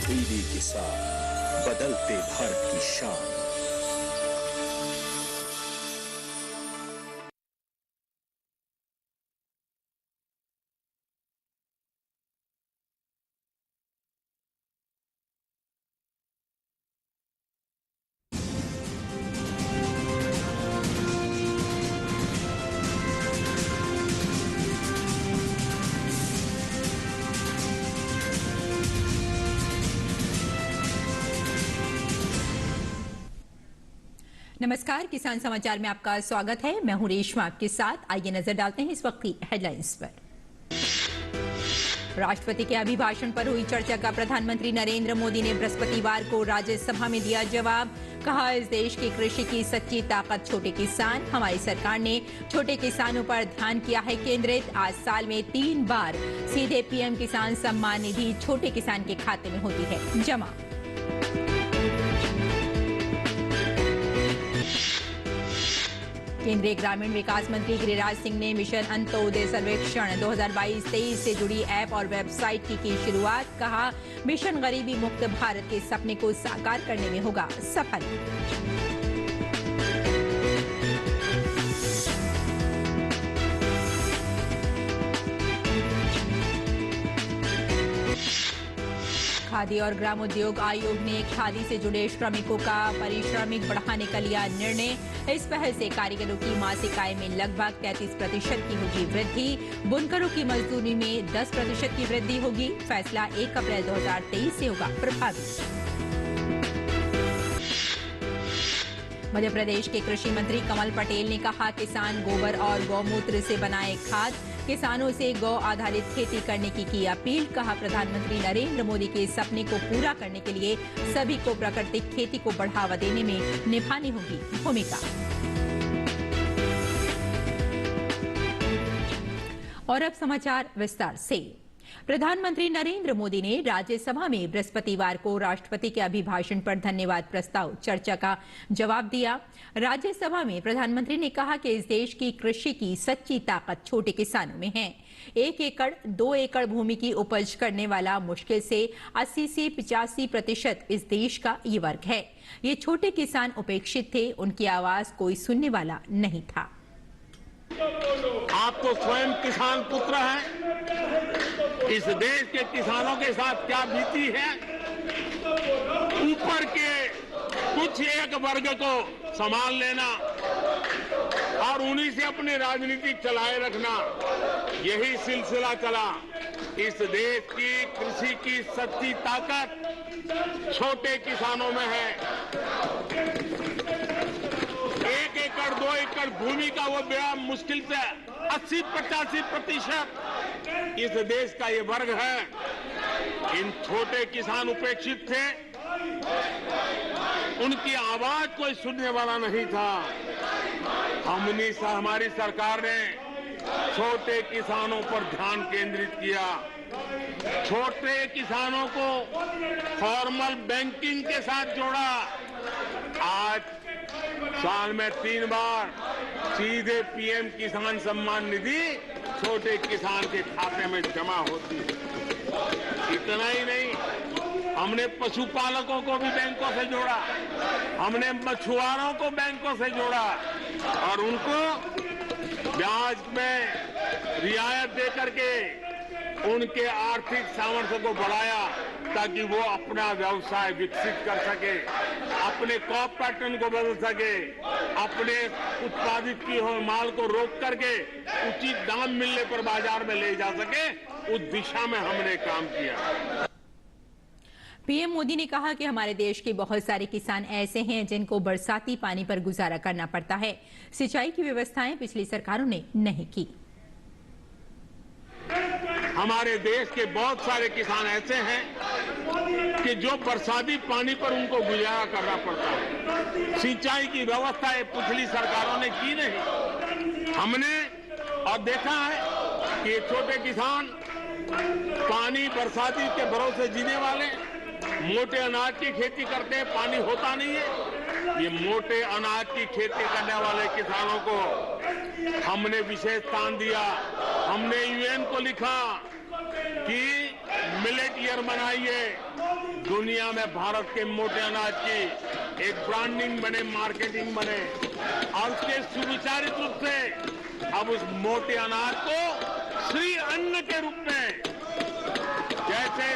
TV के साथ बदलते भारत की शान। नमस्कार, किसान समाचार में आपका स्वागत है। मैं हूं रेशमा आपके साथ। आइए नजर डालते हैं इस वक्त की हेडलाइंस पर। राष्ट्रपति के अभिभाषण पर हुई चर्चा का प्रधानमंत्री नरेंद्र मोदी ने बृहस्पतिवार को राज्यसभा में दिया जवाब। कहा, इस देश की कृषि की सच्ची ताकत छोटे किसान। हमारी सरकार ने छोटे किसानों पर ध्यान किया है केंद्रित। आज साल में 3 बार सीधे पीएम किसान सम्मान निधि छोटे किसान के खाते में होती है जमा। केंद्रीय ग्रामीण विकास मंत्री गिरिराज सिंह ने मिशन अंत्योदय सर्वेक्षण 2022-23 से जुड़ी ऐप और वेबसाइट की शुरुआत। कहा, मिशन गरीबी मुक्त भारत के सपने को साकार करने में होगा सफल। खादी और ग्रामोद्योग आयोग ने खादी से जुड़े श्रमिकों का पारिश्रमिक बढ़ाने का लिया निर्णय। इस पहल से कारीगरों की मासिक आय में लगभग 33% की होगी वृद्धि। बुनकरों की मजदूरी में 10% की वृद्धि होगी। फैसला 1 अप्रैल 2023 से होगा प्रभावी। मध्य प्रदेश के कृषि मंत्री कमल पटेल ने कहा, किसान गोबर और गौमूत्र से बनाए खाद। किसानों से गौ आधारित खेती करने की अपील। कहा, प्रधानमंत्री नरेंद्र मोदी के सपने को पूरा करने के लिए सभी को प्राकृतिक खेती को बढ़ावा देने में निभानी होगी भूमिका। और अब समाचार विस्तार से। प्रधानमंत्री नरेंद्र मोदी ने राज्यसभा में बृहस्पतिवार को राष्ट्रपति के अभिभाषण पर धन्यवाद प्रस्ताव चर्चा का जवाब दिया। राज्यसभा में प्रधानमंत्री ने कहा कि इस देश की कृषि की सच्ची ताकत छोटे किसानों में है। 1 एकड़ 2 एकड़ भूमि की उपज करने वाला मुश्किल से 80 से 85% इस देश का ये वर्ग है। ये छोटे किसान उपेक्षित थे, उनकी आवाज कोई सुनने वाला नहीं था। आप तो स्वयं किसान पुत्र हैं। इस देश के किसानों के साथ क्या बीती है, ऊपर के कुछ एक वर्ग को संभाल लेना और उन्हीं से अपनी राजनीति चलाए रखना, यही सिलसिला चला। इस देश की कृषि की सच्ची ताकत छोटे किसानों में है। 1 एकड़ 2 एकड़ भूमि का वो बड़ा मुश्किल से 80-85% इस देश का ये वर्ग है। इन छोटे किसान उपेक्षित थे, उनकी आवाज कोई सुनने वाला नहीं था। हमारी सरकार ने छोटे किसानों पर ध्यान केंद्रित किया। छोटे किसानों को फॉर्मल बैंकिंग के साथ जोड़ा। आज साल में 3 बार सीधे पीएम किसान सम्मान निधि छोटे किसान के खाते में जमा होती है। इतना ही नहीं, हमने पशुपालकों को भी बैंकों से जोड़ा, हमने मछुआरों को बैंकों से जोड़ा और उनको ब्याज में रियायत दे करके उनके आर्थिक सामर्थ्य को बढ़ाया ताकि वो अपना व्यवसाय विकसित कर सके, अपने क्रॉप पैटर्न को बदल सके, अपने उत्पादित की हुए माल को रोक करके उचित दाम मिलने पर बाजार में ले जा सके। उस दिशा में हमने काम किया। पीएम मोदी ने कहा कि हमारे देश के बहुत सारे किसान ऐसे हैं जिनको बरसाती पानी पर गुजारा करना पड़ता है। सिंचाई की व्यवस्थाएं पिछली सरकारों ने नहीं की। हमारे देश के बहुत सारे किसान ऐसे हैं कि जो बरसाती पानी पर उनको गुजारा करना पड़ता है। सिंचाई की व्यवस्था पिछली सरकारों ने की नहीं। हमने और देखा है कि ये छोटे किसान पानी बरसाती के भरोसे जीने वाले मोटे अनाज की खेती करते हैं, पानी होता नहीं है। ये मोटे अनाज की खेती करने वाले किसानों को हमने विशेष स्थान दिया। हमने यूएन को लिखा कि मिलेट ईयर मनाइए, दुनिया में भारत के मोटे अनाज की एक ब्रांडिंग बने, मार्केटिंग बने और उसके सुविचारित रूप से अब उस मोटे अनाज को श्री अन्न के रूप में, जैसे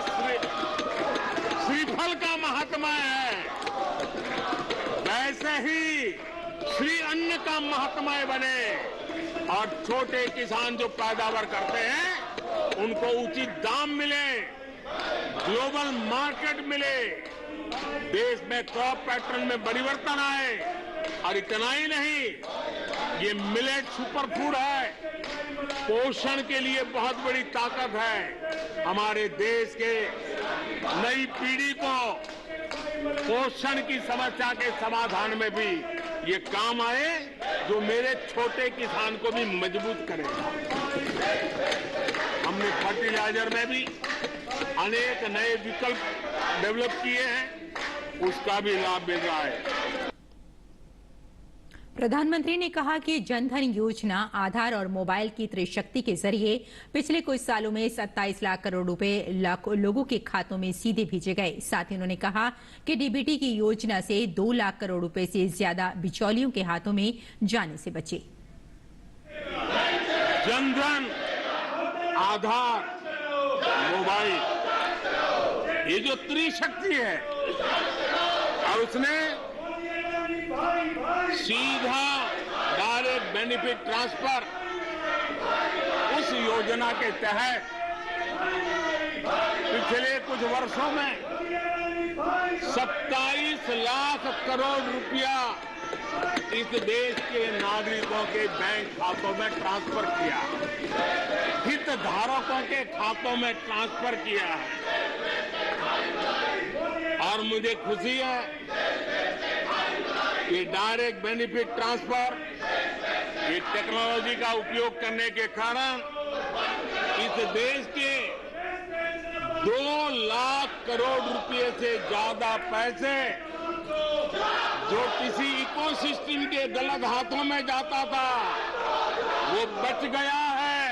श्रीफल का महात्मा है, वैसे ही श्री अन्न का महात्मा बने और छोटे किसान जो पैदावार करते हैं उनको उचित दाम मिले, ग्लोबल मार्केट मिले, देश में क्रॉप पैटर्न में परिवर्तन आए। और इतना ही नहीं, ये मिलेट सुपरफूड है, पोषण के लिए बहुत बड़ी ताकत है। हमारे देश के नई पीढ़ी को पोषण की समस्या के समाधान में भी ये काम आए, जो मेरे छोटे किसान को भी मजबूत करेगा। हमने फर्टिलाइजर में भी अनेक नए विकल्प डेवलप किए हैं, उसका भी लाभ मिल रहा है। प्रधानमंत्री ने कहा कि जनधन योजना, आधार और मोबाइल की त्रिशक्ति के जरिए पिछले कुछ सालों में 27 लाख करोड़ रुपए लोगों के खातों में सीधे भेजे गए। साथ ही उन्होंने कहा कि डीबीटी की योजना से 2 लाख करोड़ रुपए से ज्यादा बिचौलियों के हाथों में जाने से बचे। जनधन, आधार, मोबाइल, ये जो त्रिशक्ति है, और उसने सीधा डायरेक्ट बेनिफिट ट्रांसफर, उस योजना के तहत पिछले कुछ वर्षों में 27 लाख करोड़ रुपया इस देश के नागरिकों के बैंक खातों में ट्रांसफर किया, हितधारकों के खातों में ट्रांसफर किया है। और मुझे खुशी है कि डायरेक्ट बेनिफिट ट्रांसफर, ये टेक्नोलॉजी का उपयोग करने के कारण इस देश के 2 लाख करोड़ रुपए से ज्यादा पैसे जो किसी इकोसिस्टम के गलत हाथों में जाता था, वो बच गया है।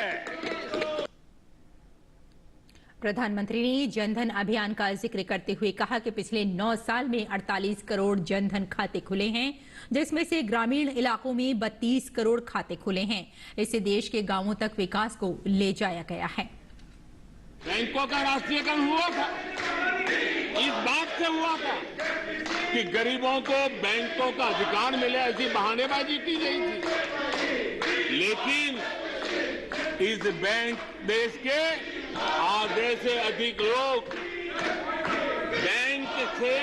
प्रधानमंत्री ने जनधन अभियान का जिक्र करते हुए कहा कि पिछले 9 साल में 48 करोड़ जनधन खाते खुले हैं, जिसमें से ग्रामीण इलाकों में 32 करोड़ खाते खुले हैं। इससे देश के गांवों तक विकास को ले जाया गया है। बैंकों का राष्ट्रीयकरण हुआ था, इस बात से हुआ था कि गरीबों को बैंकों का अधिकार मिले, ऐसी बहानेबाजी की गई थी। लेकिन इस बैंक, देश के आधे से अधिक लोग बैंक से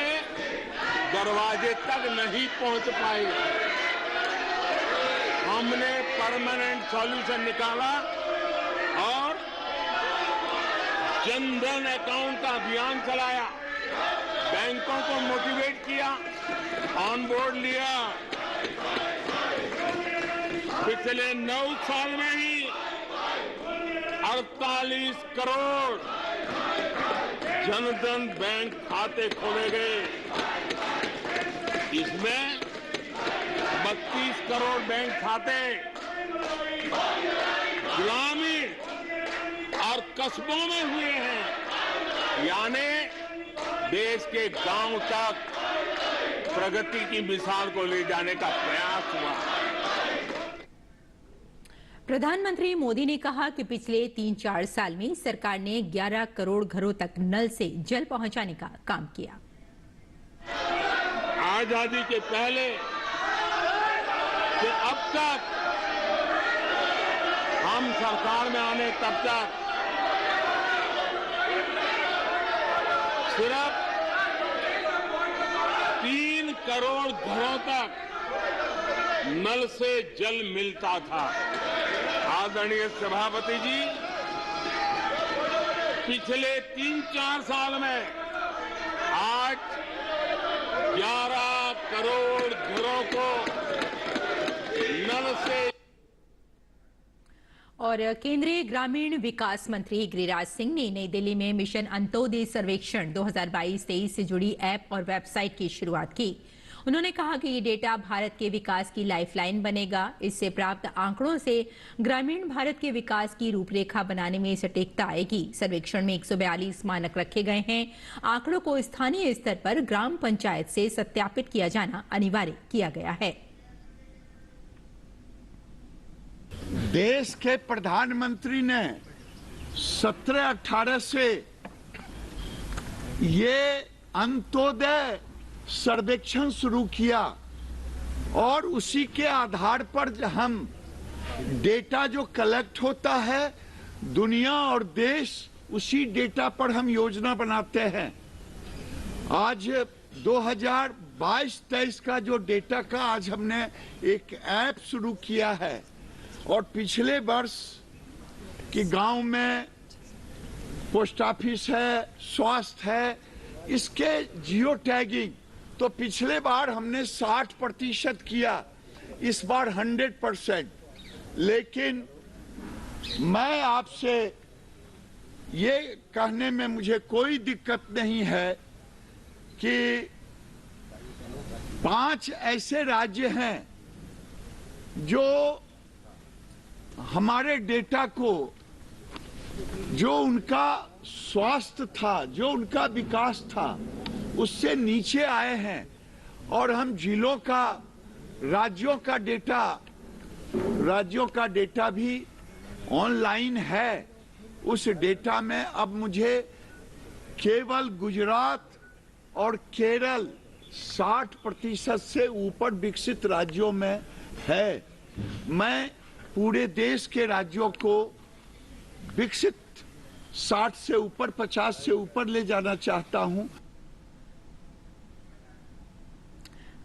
दरवाजे तक नहीं पहुंच पाए। हमने परमानेंट सॉल्यूशन निकाला और जनधन अकाउंट का अभियान चलाया, बैंकों को मोटिवेट किया, ऑन बोर्ड लिया। पिछले 9 साल में ही 48 करोड़ जनधन बैंक खाते खोले गए। इसमें 32 करोड़ बैंक खाते ग्रामीण और कस्बों में हुए हैं, यानी देश के गांव तक प्रगति की मिसाल को ले जाने का प्रयास हुआ। प्रधानमंत्री मोदी ने कहा कि पिछले 3-4 साल में सरकार ने 11 करोड़ घरों तक नल से जल पहुंचाने का काम किया। आजादी के पहले से अब तक हम सरकार में आने तब तक सिर्फ 3 करोड़ घरों तक नल से जल मिलता था। आदरणीय सभापति जी, पिछले 3-4 साल में आज 11 करोड़ घरों को नल से। और केंद्रीय ग्रामीण विकास मंत्री गिरिराज सिंह ने नई दिल्ली में मिशन अंत्योदय सर्वेक्षण 2022-23 से जुड़ी ऐप और वेबसाइट की शुरुआत की। उन्होंने कहा कि ये डेटा भारत के विकास की लाइफलाइन बनेगा। इससे प्राप्त आंकड़ों से ग्रामीण भारत के विकास की रूपरेखा बनाने में सटीकता आएगी। सर्वेक्षण में 142 मानक रखे गए हैं। आंकड़ों को स्थानीय स्तर पर ग्राम पंचायत से सत्यापित किया जाना अनिवार्य किया गया है। देश के प्रधानमंत्री ने 17-18 से ये अंत्योदय सर्वेक्षण शुरू किया और उसी के आधार पर हम डेटा जो कलेक्ट होता है दुनिया और देश, उसी डेटा पर हम योजना बनाते हैं। आज 2022-23 का जो डेटा का आज हमने एक ऐप शुरू किया है और पिछले वर्ष कि गांव में पोस्ट ऑफिस है, स्वास्थ्य है, इसके जियो टैगिंग तो पिछले बार हमने 60% किया, इस बार 100%। लेकिन मैं आपसे ये कहने में मुझे कोई दिक्कत नहीं है कि 5 ऐसे राज्य हैं जो हमारे डेटा को, जो उनका स्वास्थ्य था, जो उनका विकास था, उससे नीचे आए हैं और हम जिलों का, राज्यों का डेटा भी ऑनलाइन है। उस डेटा में अब मुझे केवल गुजरात और केरल 60% से ऊपर विकसित राज्यों में है। मैं पूरे देश के राज्यों को विकसित 60 से ऊपर, 50 से ऊपर ले जाना चाहता हूं।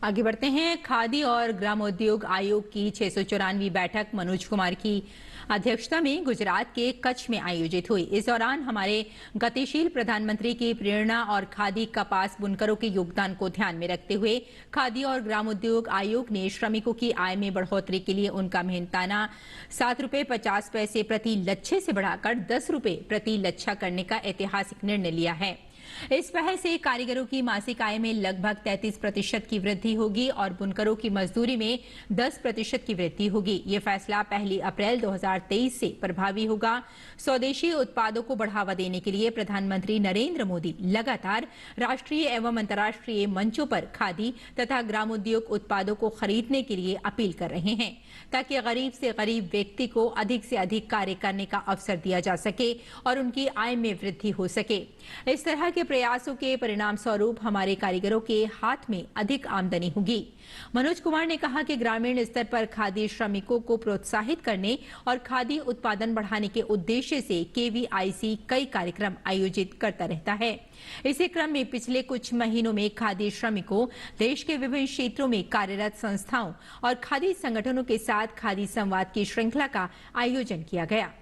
आगे बढ़ते हैं। खादी और ग्रामोद्योग आयोग की 694वीं बैठक मनोज कुमार की अध्यक्षता में गुजरात के कच्छ में आयोजित हुई। इस दौरान हमारे गतिशील प्रधानमंत्री की प्रेरणा और खादी कपास बुनकरों के योगदान को ध्यान में रखते हुए खादी और ग्रामोद्योग आयोग ने श्रमिकों की आय में बढ़ोतरी के लिए उनका मेहनताना ₹7.50 प्रति लच्छे से बढ़ाकर ₹10 प्रति लच्छा करने का ऐतिहासिक निर्णय लिया है। इस पहल से कारीगरों की मासिक आय में लगभग 33% की वृद्धि होगी और बुनकरों की मजदूरी में 10% की वृद्धि होगी। ये फैसला 1 अप्रैल 2023 से प्रभावी होगा। स्वदेशी उत्पादों को बढ़ावा देने के लिए प्रधानमंत्री नरेंद्र मोदी लगातार राष्ट्रीय एवं अंतर्राष्ट्रीय मंचों पर खादी तथा ग्रामोद्योग उत्पादों को खरीदने के लिए अपील कर रहे हैं, ताकि गरीब से गरीब व्यक्ति को अधिक से अधिक कार्य करने का अवसर दिया जा सके और उनकी आय में वृद्धि हो सके। इस तरह के प्रयासों के परिणाम स्वरूप हमारे कारीगरों के हाथ में अधिक आमदनी होगी। मनोज कुमार ने कहा कि ग्रामीण स्तर पर खादी श्रमिकों को प्रोत्साहित करने और खादी उत्पादन बढ़ाने के उद्देश्य से केवीआईसी कई कार्यक्रम आयोजित करता रहता है। इसी क्रम में पिछले कुछ महीनों में खादी श्रमिकों, देश के विभिन्न क्षेत्रों में कार्यरत संस्थाओं और खादी संगठनों के साथ खादी संवाद की श्रृंखला का आयोजन किया गया।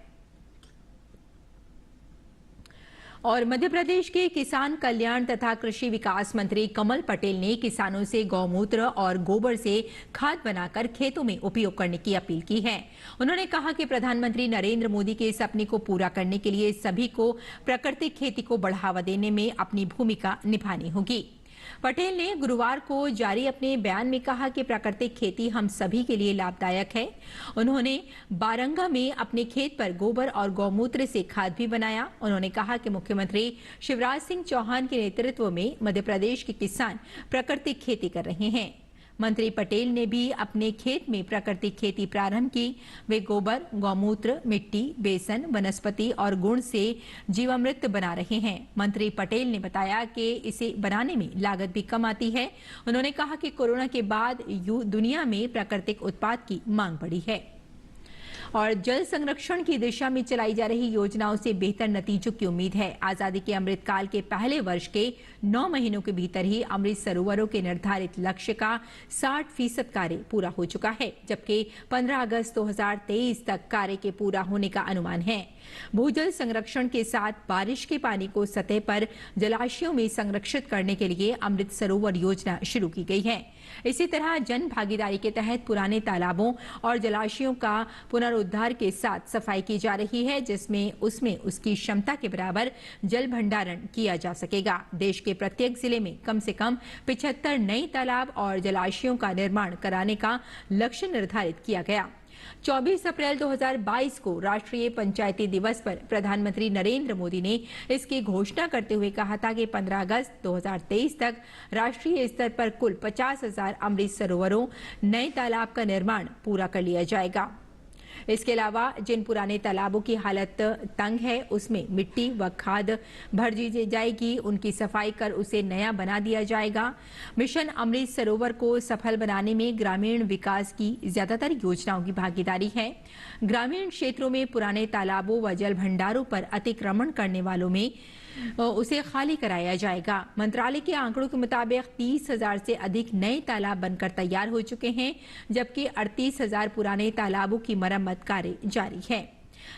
और मध्य प्रदेश के किसान कल्याण तथा कृषि विकास मंत्री कमल पटेल ने किसानों से गौमूत्र और गोबर से खाद बनाकर खेतों में उपयोग करने की अपील की है। उन्होंने कहा कि प्रधानमंत्री नरेंद्र मोदी के सपने को पूरा करने के लिए सभी को प्राकृतिक खेती को बढ़ावा देने में अपनी भूमिका निभानी होगी। पटेल ने गुरुवार को जारी अपने बयान में कहा कि प्राकृतिक खेती हम सभी के लिए लाभदायक है। उन्होंने बारंगा में अपने खेत पर गोबर और गौमूत्र से खाद भी बनाया। उन्होंने कहा कि मुख्यमंत्री शिवराज सिंह चौहान के नेतृत्व में मध्य प्रदेश के किसान प्राकृतिक खेती कर रहे हैं। मंत्री पटेल ने भी अपने खेत में प्राकृतिक खेती प्रारंभ की। वे गोबर, गौमूत्र, मिट्टी, बेसन, वनस्पति और गुण से जीवामृत बना रहे हैं। मंत्री पटेल ने बताया कि इसे बनाने में लागत भी कम आती है। उन्होंने कहा कि कोरोना के बाद दुनिया में प्राकृतिक उत्पाद की मांग बढ़ी है और जल संरक्षण की दिशा में चलाई जा रही योजनाओं से बेहतर नतीजों की उम्मीद है। आजादी के अमृतकाल के पहले वर्ष के 9 महीनों के भीतर ही अमृत सरोवरों के निर्धारित लक्ष्य का 60% कार्य पूरा हो चुका है, जबकि 15 अगस्त 2023 तक कार्य के पूरा होने का अनुमान है। भूजल संरक्षण के साथ बारिश के पानी को सतह पर जलाशयों में संरक्षित करने के लिए अमृत सरोवर योजना शुरू की गई है। इसी तरह जन भागीदारी के तहत पुराने तालाबों और जलाशयों का पुनरुद्धार पुनरुद्धार के साथ सफाई की जा रही है, जिसमें उसमें उसकी क्षमता के बराबर जल भंडारण किया जा सकेगा। देश के प्रत्येक जिले में कम से कम 75 नए तालाब और जलाशयों का निर्माण कराने का लक्ष्य निर्धारित किया गया। 24 अप्रैल 2022 को राष्ट्रीय पंचायती दिवस पर प्रधानमंत्री नरेंद्र मोदी ने इसकी घोषणा करते हुए कहा था कि 15 अगस्त 2023 तक राष्ट्रीय स्तर पर कुल 50,000 अमृत सरोवरों नए तालाब का निर्माण पूरा कर लिया जाएगा। इसके अलावा जिन पुराने तालाबों की हालत तंग है उसमें मिट्टी व खाद भर दी जाएगी, उनकी सफाई कर उसे नया बना दिया जाएगा। मिशन अमृत सरोवर को सफल बनाने में ग्रामीण विकास की ज्यादातर योजनाओं की भागीदारी है। ग्रामीण क्षेत्रों में पुराने तालाबों व जल भंडारों पर अतिक्रमण करने वालों में उसे खाली कराया जाएगा। मंत्रालय के आंकड़ों के मुताबिक 30,000 से अधिक नए तालाब बनकर तैयार हो चुके हैं, जबकि 38,000 पुराने तालाबों की मरम्मत कार्य जारी है,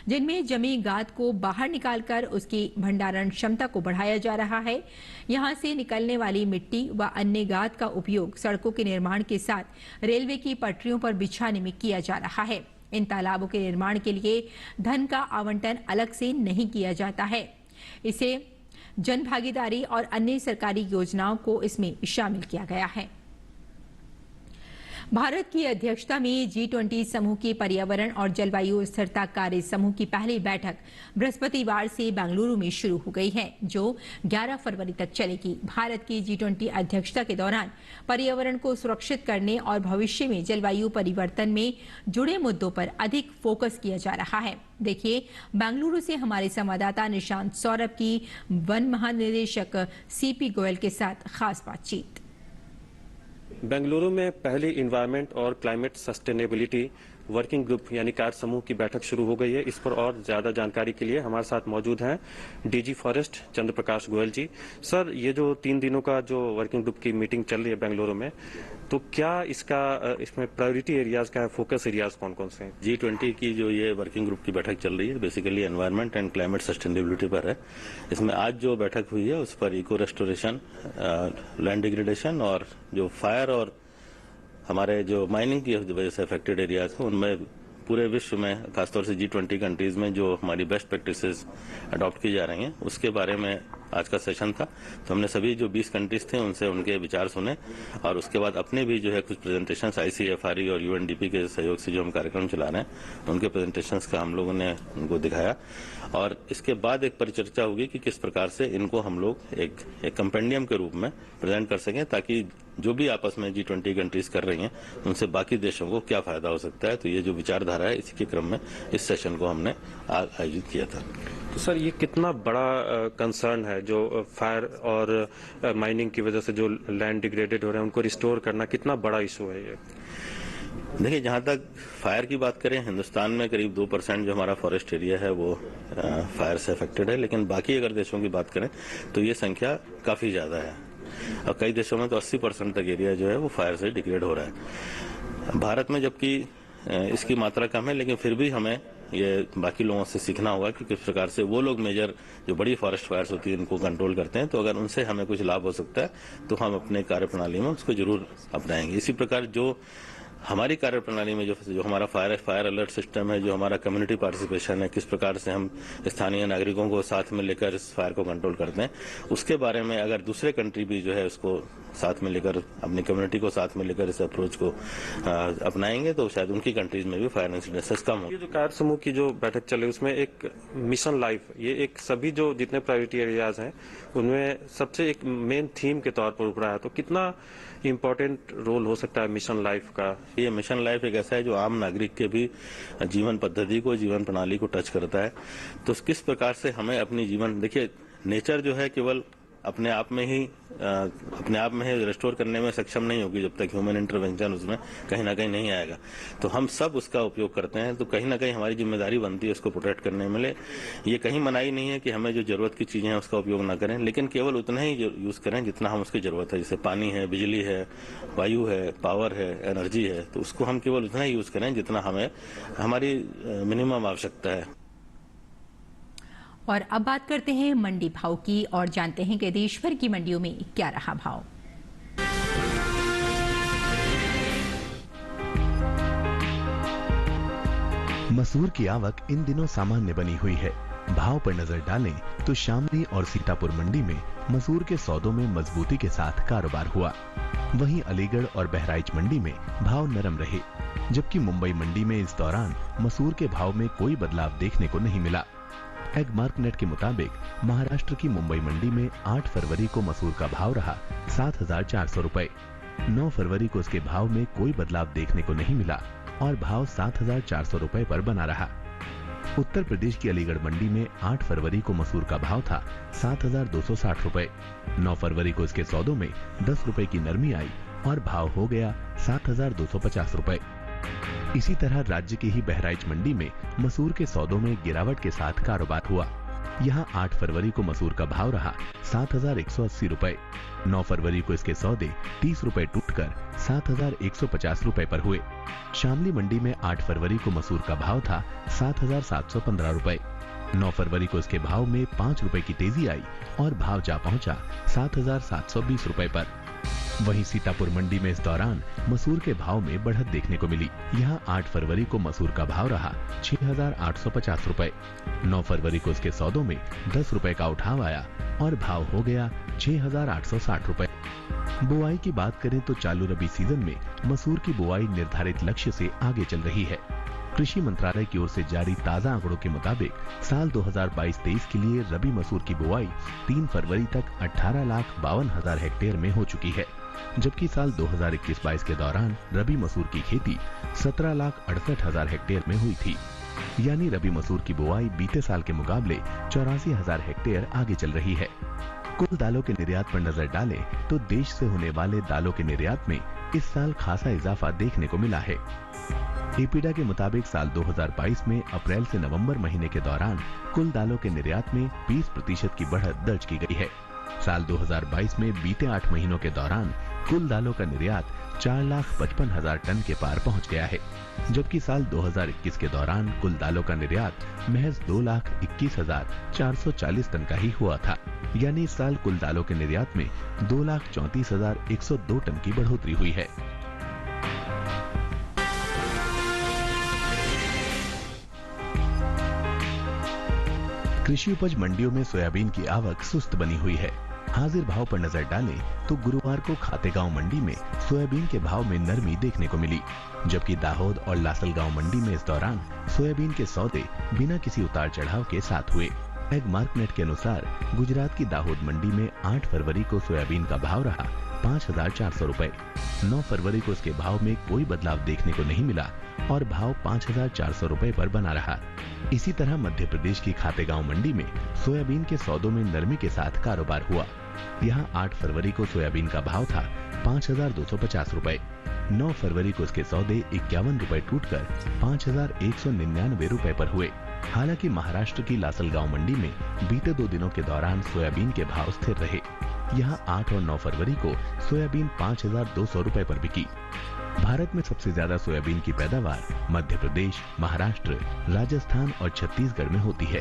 जिनमें जमी गाद को बाहर निकालकर उसकी भंडारण क्षमता को बढ़ाया जा रहा है। यहां से निकलने वाली मिट्टी व अन्य गाद का उपयोग सड़कों के निर्माण के साथ रेलवे की पटरियों पर बिछाने में किया जा रहा है। इन तालाबों के निर्माण के लिए धन का आवंटन अलग से नहीं किया जाता है। इसे जन भागीदारी और अन्य सरकारी योजनाओं को इसमें शामिल किया गया है। भारत की अध्यक्षता में G20 समूह की पर्यावरण और जलवायु स्थिरता कार्य समूह की पहली बैठक बृहस्पतिवार से बेंगलुरु में शुरू हो गई है, जो 11 फरवरी तक चलेगी। भारत की G20 अध्यक्षता के दौरान पर्यावरण को सुरक्षित करने और भविष्य में जलवायु परिवर्तन में जुड़े मुद्दों पर अधिक फोकस किया जा रहा है। देखिए बेंगलुरु से हमारे संवाददाता निशांत सौरभ की वन महानिदेशक CP गोयल के साथ खास बातचीत। बेंगलुरु में पहली इन्वायरमेंट और क्लाइमेट सस्टेनेबिलिटी वर्किंग ग्रुप यानी कार्य समूह की बैठक शुरू हो गई है। इस पर और ज्यादा जानकारी के लिए हमारे साथ मौजूद हैं DG फॉरेस्ट चंद्र प्रकाश गोयल जी। सर, ये जो 3 दिनों का जो वर्किंग ग्रुप की मीटिंग चल रही है बेंगलुरु में, तो क्या इसमें प्रायोरिटी एरियाज क्या है, फोकस एरियाज कौन कौन से हैं? G20 की जो ये वर्किंग ग्रुप की बैठक चल रही है basically environment and climate sustainability पर है। इसमें आज जो बैठक हुई है उस पर इको रेस्टोरेशन, लैंड डिग्रेडेशन और जो फायर और हमारे जो माइनिंग की वजह से अफेक्टेड एरियाज हैं उनमें पूरे विश्व में खासतौर से G20 कंट्रीज में जो हमारी बेस्ट प्रैक्टिसेस अडॉप्ट की जा रही हैं उसके बारे में आज का सेशन था। तो हमने सभी जो 20 कंट्रीज थे उनसे उनके विचार सुने और उसके बाद अपने भी जो है कुछ प्रेजेंटेशन ICFRE और UNDP के सहयोग से जो हम कार्यक्रम चला रहे हैं उनके प्रेजेंटेशंस का हम लोगों ने उनको दिखाया और इसके बाद एक परिचर्चा होगी कि किस प्रकार से इनको हम लोग एक कंपेंडियम के रूप में प्रेजेंट कर सकें, ताकि जो भी आपस में G20 कंट्रीज कर रही हैं उनसे बाकी देशों को क्या फायदा हो सकता है। तो ये जो विचारधारा है इसी के क्रम में इस सेशन को हमने आयोजित किया था। तो सर, ये कितना बड़ा कंसर्न है जो फायर और माइनिंग की वजह से जो लैंड डिग्रेडेड हो रहे हैं उनको रिस्टोर करना, कितना बड़ा इशू है ये? देखिए, जहां तक फायर की बात करें, हिंदुस्तान में करीब 2% जो हमारा फॉरेस्ट एरिया है वो फायर से अफेक्टेड है, लेकिन बाकी अगर देशों की बात करें तो ये संख्या काफी ज्यादा है और कई देशों में तो 80% तक एरिया जो है वो फायर से डिग्रेड हो रहा है। भारत में जबकि इसकी मात्रा कम है, लेकिन फिर भी हमें ये बाकी लोगों से सीखना होगा कि किस प्रकार से वो लोग मेजर जो बड़ी फॉरेस्ट फायर्स होती है इनको कंट्रोल करते हैं। तो अगर उनसे हमें कुछ लाभ हो सकता है तो हम अपने कार्यप्रणाली में उसको जरूर अपनाएंगे। इसी प्रकार जो हमारी कार्यप्रणाली में जो हमारा फायर अलर्ट सिस्टम है, जो हमारा कम्युनिटी पार्टिसिपेशन है, किस प्रकार से हम स्थानीय नागरिकों को साथ में लेकर इस फायर को कंट्रोल करते हैं, उसके बारे में अगर दूसरे कंट्री भी जो है उसको साथ में लेकर, अपनी कम्युनिटी को साथ में लेकर इस अप्रोच को अपनाएंगे तो शायद उनकी कंट्रीज में भी फायर इंसिडेंसेस कम हो। ये जो कार्य समूह की जो बैठक चले उसमें एक मिशन लाइफ, ये एक सभी जो जितने प्रायोरिटी एरियाज हैं उनमें सबसे एक मेन थीम के तौर पर उभरा है, तो कितना इम्पोर्टेंट रोल हो सकता है मिशन लाइफ का? ये मिशन लाइफ एक ऐसा है जो आम नागरिक के भी जीवन पद्धति को, जीवन प्रणाली को टच करता है। तो किस प्रकार से हमें अपनी जीवन, देखिए नेचर जो है केवल अपने आप में ही रिस्टोर करने में सक्षम नहीं होगी जब तक ह्यूमन इंटरवेंशन उसमें कहीं ना कहीं नहीं आएगा। तो हम सब उसका उपयोग करते हैं, तो कहीं ना कहीं हमारी जिम्मेदारी बनती है उसको प्रोटेक्ट करने में। ये कहीं मनाही नहीं है कि हमें जो जरूरत की चीजें हैं उसका उपयोग ना करें, लेकिन केवल उतना ही यूज करें जितना हम उसकी जरूरत है। जैसे पानी है, बिजली है, वायु है, पावर है, एनर्जी है, तो उसको हम केवल उतना ही यूज करें जितना हमें हमारी मिनिमम आवश्यकता है। और अब बात करते हैं मंडी भाव की और जानते हैं कि देश भर की मंडियों में क्या रहा भाव। मसूर की आवक इन दिनों सामान्य बनी हुई है। भाव पर नजर डालें तो शामली और सीतापुर मंडी में मसूर के सौदों में मजबूती के साथ कारोबार हुआ। वहीं अलीगढ़ और बहराइच मंडी में भाव नरम रहे, जबकि मुंबई मंडी में इस दौरान मसूर के भाव में कोई बदलाव देखने को नहीं मिला। एगमार्कनेट के मुताबिक महाराष्ट्र की मुंबई मंडी में 8 फरवरी को मसूर का भाव रहा 7,400 रुपए। 9 फरवरी को इसके भाव में कोई बदलाव देखने को नहीं मिला और भाव 7,400 रुपए पर बना रहा। उत्तर प्रदेश की अलीगढ़ मंडी में 8 फरवरी को मसूर का भाव था 7,260 रुपए। 9 फरवरी को इसके सौदों में 10 रुपए की नरमी आई और भाव हो गया 7,250 रुपए। इसी तरह राज्य की ही बहराइच मंडी में मसूर के सौदों में गिरावट के साथ कारोबार हुआ। यहाँ 8 फरवरी को मसूर का भाव रहा 7,180 रुपए। 9 फरवरी को इसके सौदे 30 रुपए टूटकर 7,150 रुपए पर हुए। शामली मंडी में 8 फरवरी को मसूर का भाव था 7,715 रुपए। 9 फरवरी को इसके भाव में 5 रुपए की तेजी आई और भाव जा पहुंचा 7,720 रुपए पर। वहीं सीतापुर मंडी में इस दौरान मसूर के भाव में बढ़त देखने को मिली। यहाँ 8 फरवरी को मसूर का भाव रहा 6,850 रुपए। 9 फरवरी को इसके सौदों में 10 रुपए का उठाव आया और भाव हो गया 6,860 रुपए। बुआई की बात करें तो चालू रबी सीजन में मसूर की बुआई निर्धारित लक्ष्य से आगे चल रही है। कृषि मंत्रालय की ओर से जारी ताजा आंकड़ों के मुताबिक साल 2022-23 के लिए रबी मसूर की बुआई 3 फरवरी तक 18,52,000 हेक्टेयर में हो चुकी है, जबकि साल 2021-22 के दौरान रबी मसूर की खेती 17,68,000 हेक्टेयर में हुई थी। यानी रबी मसूर की बुआई बीते साल के मुकाबले 84,000 हेक्टेयर आगे चल रही है। कुल दालों के निर्यात पर नजर डालें तो देश से होने वाले दालों के निर्यात में इस साल खासा इजाफा देखने को मिला है। एपीडा के मुताबिक साल 2022 में अप्रैल से नवंबर महीने के दौरान कुल दालों के निर्यात में 20% की बढ़त दर्ज की गई है। साल 2022 में बीते 8 महीनों के दौरान कुल दालों का निर्यात 4,55,000 टन के पार पहुंच गया है, जबकि साल 2021 के दौरान कुल दालों का निर्यात महज 2,21,440 टन का ही हुआ था। यानी इस साल कुल दालों के निर्यात में 2,34,102 टन की बढ़ोतरी हुई है। कृषि उपज मंडियों में सोयाबीन की आवक सुस्त बनी हुई है। हाजिर भाव पर नजर डालें तो गुरुवार को खातेगांव मंडी में सोयाबीन के भाव में नरमी देखने को मिली, जबकि दाहोद और लासलगांव मंडी में इस दौरान सोयाबीन के सौदे बिना किसी उतार चढ़ाव के साथ हुए। एगमार्कनेट के अनुसार गुजरात की दाहोद मंडी में 8 फरवरी को सोयाबीन का भाव रहा 5,400 रुपए। 9 फरवरी को इसके भाव में कोई बदलाव देखने को नहीं मिला और भाव 5,400 रुपए पर बना रहा। इसी तरह मध्य प्रदेश की खातेगांव मंडी में सोयाबीन के सौदों में नरमी के साथ कारोबार हुआ। यहाँ 8 फरवरी को सोयाबीन का भाव था 5,250 रुपए। 9 फरवरी को इसके सौदे 51 रुपए टूटकर 5,199 रुपए पर हुए। हालांकि महाराष्ट्र की लासलगांव मंडी में बीते 2 दिनों के दौरान सोयाबीन के भाव स्थिर रहे। यहाँ 8 और 9 फरवरी को सोयाबीन 5,200 रुपए पर बिकी। भारत में सबसे ज्यादा सोयाबीन की पैदावार मध्य प्रदेश, महाराष्ट्र, राजस्थान और छत्तीसगढ़ में होती है।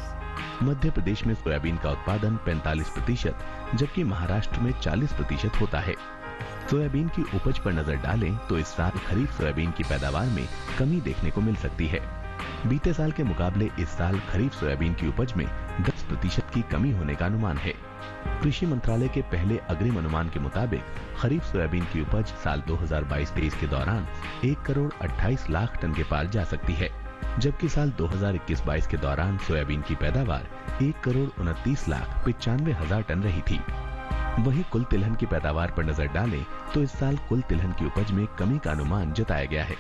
मध्य प्रदेश में सोयाबीन का उत्पादन 45%, जबकि महाराष्ट्र में 40% होता है। सोयाबीन की उपज पर नजर डालें तो इस साल खरीफ सोयाबीन की पैदावार में कमी देखने को मिल सकती है। बीते साल के मुकाबले इस साल खरीफ सोयाबीन की उपज में 10% की कमी होने का अनुमान है। कृषि मंत्रालय के पहले अग्रिम अनुमान के मुताबिक खरीफ सोयाबीन की उपज साल 2022-23 के दौरान 1,28,00,000 टन के पार जा सकती है, जबकि साल 2021-22 के दौरान सोयाबीन की पैदावार 1,29,95,000 टन रही थी। वहीं कुल तिलहन की पैदावार पर नजर डालें तो इस साल कुल तिलहन की उपज में कमी का अनुमान जताया गया है।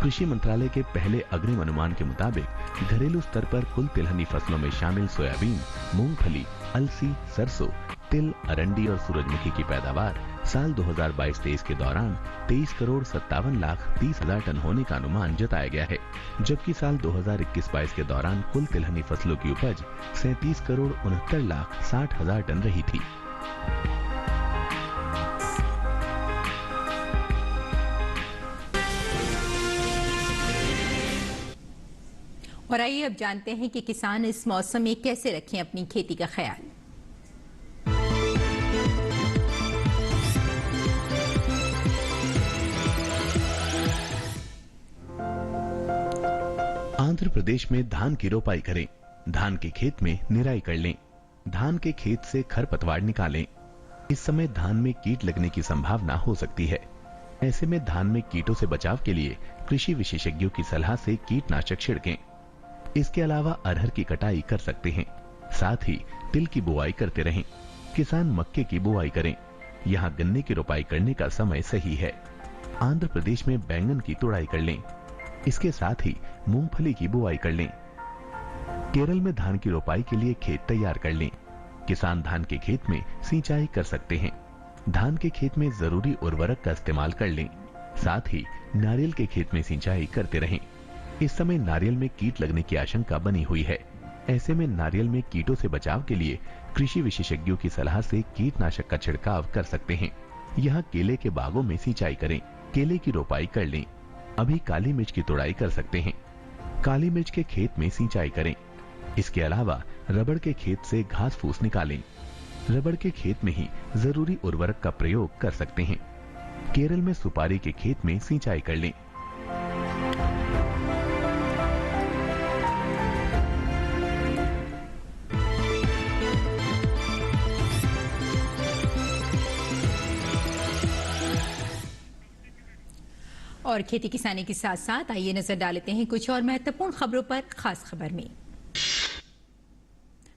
कृषि मंत्रालय के पहले अग्रिम अनुमान के मुताबिक घरेलू स्तर पर कुल तिलहनी फसलों में शामिल सोयाबीन, मूंगफली, अलसी, सरसों, तिल, अरंडी और सूरजमुखी की पैदावार साल 2022-23 के दौरान 23,57,30,000 टन होने का अनुमान जताया गया है, जबकि साल 2021-22 के दौरान कुल तिलहनी फसलों की उपज 37,69,60,000 टन रही थी। और आइए अब जानते हैं कि किसान इस मौसम में कैसे रखें अपनी खेती का ख्याल। आंध्र आंध्र प्रदेश में धान की रोपाई करें, धान के खेत में निराई कर लें, धान के खेत से खरपतवार निकालें। इस समय धान में कीट लगने की संभावना हो सकती है। ऐसे में धान में कीटों से बचाव के लिए कृषि विशेषज्ञों की सलाह से कीटनाशक छिड़कें। इसके अलावा अरहर की कटाई कर सकते हैं। साथ ही तिल की बुआई करते रहें। किसान मक्के की बुआई करें। यहाँ गन्ने की रोपाई करने का समय सही है। आंध्र प्रदेश में बैंगन की तुड़ाई कर लें। इसके साथ ही मूंगफली की बुआई कर लें। केरल में धान की रोपाई के लिए खेत तैयार कर लें। किसान धान के खेत में सिंचाई कर सकते हैं। धान के खेत में जरूरी उर्वरक का इस्तेमाल कर लें। साथ ही नारियल के खेत में सिंचाई करते रहें। इस समय नारियल में कीट लगने की आशंका बनी हुई है। ऐसे में नारियल में कीटों से बचाव के लिए कृषि विशेषज्ञों की सलाह से कीटनाशक का छिड़काव कर सकते हैं। यहाँ केले के बागों में सिंचाई करें। केले की रोपाई कर लें। अभी काली मिर्च की तुड़ाई कर सकते हैं। काली मिर्च के खेत में सिंचाई करें। इसके अलावा रबड़ के खेत से घास फूस निकालें। रबड़ के खेत में ही जरूरी उर्वरक का प्रयोग कर सकते हैं। केरल में सुपारी के खेत में सिंचाई कर लें। और खेती किसानी के साथ साथ आइए नजर डालते हैं कुछ और महत्वपूर्ण खबरों पर। खास खबर में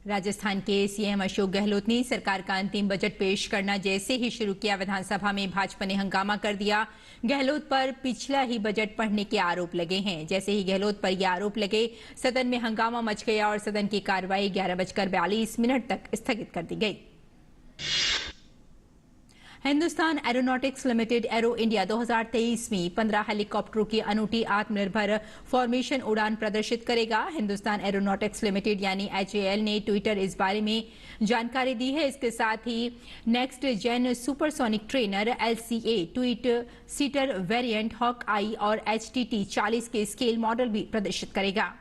राजस्थान के सीएम अशोक गहलोत ने सरकार का अंतिम बजट पेश करना जैसे ही शुरू किया, विधानसभा में भाजपा ने हंगामा कर दिया। गहलोत पर पिछला ही बजट पढ़ने के आरोप लगे हैं। जैसे ही गहलोत पर यह आरोप लगे, सदन में हंगामा मच गया और सदन की कार्रवाई 11:42 तक स्थगित कर दी गई। Hindustan aeronautics limited arrow India 2023 में 15 हेलीकॉप्टरों की अनूठी आत्मनिर्भर फॉर्मेशन उड़ान प्रदर्शित करेगा। हिंदुस्तान एरोनॉटिक्स लिमिटेड यानी HAL ने ट्विटर इस बारे में जानकारी दी है। इसके साथ ही next gen supersonic trainer LCA twin seater variant hawk i और HTT 40 के स्केल मॉडल भी प्रदर्शित करेगा।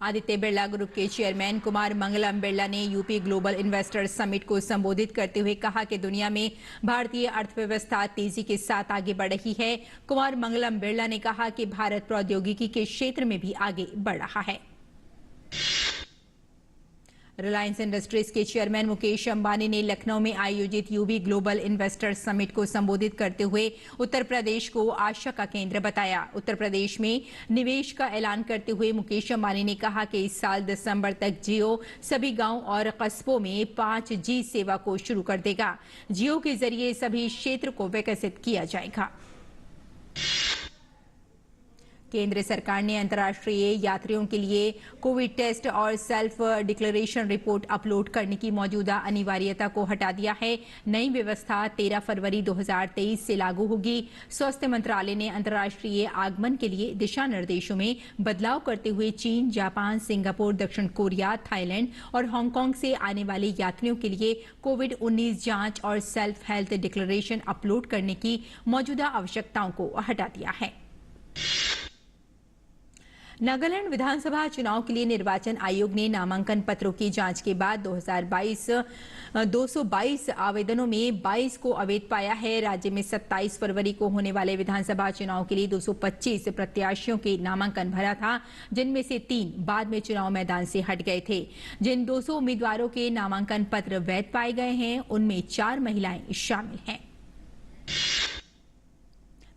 आदित्य बिरला ग्रुप के चेयरमैन कुमार मंगलम बिरला ने यूपी ग्लोबल इन्वेस्टर समिट को संबोधित करते हुए कहा कि दुनिया में भारतीय अर्थव्यवस्था तेजी के साथ आगे बढ़ रही है। कुमार मंगलम बिरला ने कहा कि भारत प्रौद्योगिकी के क्षेत्र में भी आगे बढ़ रहा है। रिलायंस इंडस्ट्रीज के चेयरमैन मुकेश अंबानी ने लखनऊ में आयोजित यूबी ग्लोबल इन्वेस्टर समिट को संबोधित करते हुए उत्तर प्रदेश को आशा का केंद्र बताया। उत्तर प्रदेश में निवेश का ऐलान करते हुए मुकेश अंबानी ने कहा कि इस साल दिसंबर तक जियो सभी गांव और कस्बों में 5G सेवा को शुरू कर देगा। जियो के जरिए सभी क्षेत्र को विकसित किया जाएगा। केंद्र सरकार ने अंतर्राष्ट्रीय यात्रियों के लिए कोविड टेस्ट और सेल्फ डिक्लेरेशन रिपोर्ट अपलोड करने की मौजूदा अनिवार्यता को हटा दिया है। नई व्यवस्था 13 फरवरी 2023 से लागू होगी। स्वास्थ्य मंत्रालय ने अंतर्राष्ट्रीय आगमन के लिए दिशा निर्देशों में बदलाव करते हुए चीन, जापान, सिंगापुर, दक्षिण कोरिया, थाईलैंड और हांगकांग से आने वाले यात्रियों के लिए कोविड-19 जांच और सेल्फ हेल्थ डिक्लेरेशन अपलोड करने की मौजूदा आवश्यकताओं को हटा दिया है। नागालैंड विधानसभा चुनाव के लिए निर्वाचन आयोग ने नामांकन पत्रों की जांच के बाद 222 आवेदनों में 22 को अवैध पाया है। राज्य में 27 फरवरी को होने वाले विधानसभा चुनाव के लिए 225 प्रत्याशियों के नामांकन भरा था, जिनमें से 3 बाद में चुनाव मैदान से हट गए थे। जिन 200 उम्मीदवारों के नामांकन पत्र वैध पाए गए हैं, उनमें 4 महिलाएं शामिल हैं।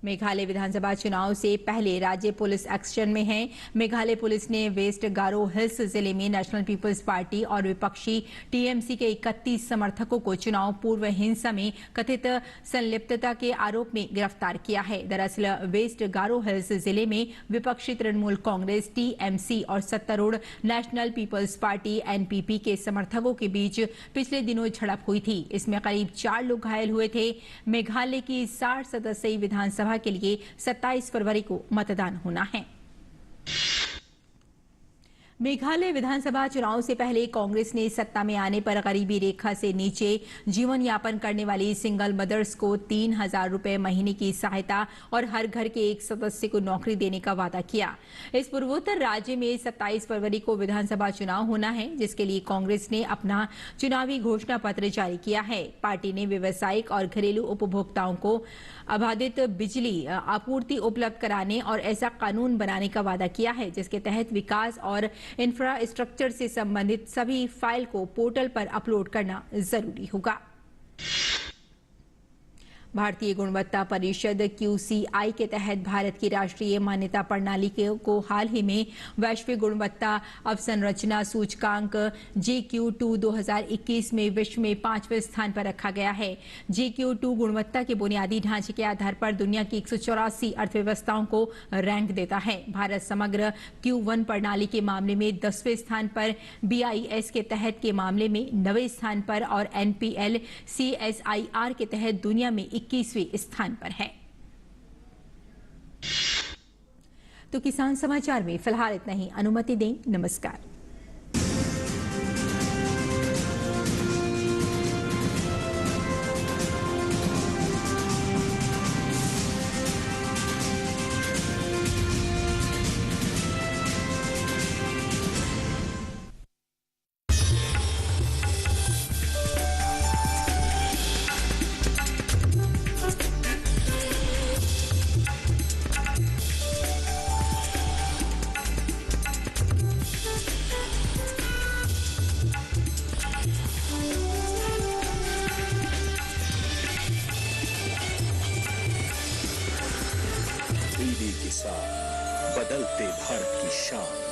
मेघालय विधानसभा चुनाव से पहले राज्य पुलिस एक्शन में है। मेघालय पुलिस ने वेस्ट गारो हिल्स जिले में नेशनल पीपल्स पार्टी और विपक्षी TMC के 31 समर्थकों को चुनाव पूर्व हिंसा में कथित संलिप्तता के आरोप में गिरफ्तार किया है। दरअसल वेस्ट गारो हिल्स जिले में विपक्षी तृणमूल कांग्रेस TMC और सत्तारूढ़ नेशनल पीपल्स पार्टी NPP के समर्थकों के बीच पिछले दिनों झड़प हुई थी। इसमें करीब 4 लोग घायल हुए थे। मेघालय की 60 सदस्यीय विधानसभा के लिए 27 फरवरी को मतदान होना है। मेघालय विधानसभा चुनाव से पहले कांग्रेस ने सत्ता में आने पर गरीबी रेखा से नीचे जीवन यापन करने वाली सिंगल मदर्स को 3,000 रुपए महीने की सहायता और हर घर के एक सदस्य को नौकरी देने का वादा किया। इस पूर्वोत्तर राज्य में 27 फरवरी को विधानसभा चुनाव होना है, जिसके लिए कांग्रेस ने अपना चुनावी घोषणा पत्र जारी किया है। पार्टी ने व्यावसायिक और घरेलू उपभोक्ताओं को अबाधित बिजली आपूर्ति उपलब्ध कराने और ऐसा कानून बनाने का वादा किया है जिसके तहत विकास और इंफ्रास्ट्रक्चर से संबंधित सभी फाइल को पोर्टल पर अपलोड करना जरूरी होगा। भारतीय गुणवत्ता परिषद QCI के तहत भारत की राष्ट्रीय मान्यता प्रणाली को हाल ही में वैश्विक गुणवत्ता अवसंरचना सूचकांक JQ2 2021 में विश्व में 5वें स्थान पर रखा गया है। JQ2 गुणवत्ता के बुनियादी ढांचे के आधार पर दुनिया की 184 अर्थव्यवस्थाओं को रैंक देता है। भारत समग्र Q1 प्रणाली के मामले में 10वें स्थान पर, BIS के तहत के मामले में 9वें स्थान पर और NPL CSIR के तहत दुनिया में 21वें स्थान पर है। तो किसान समाचार में फिलहाल इतना ही। अनुमति दें। नमस्कार। DD किसान, बदलते भारत की शान।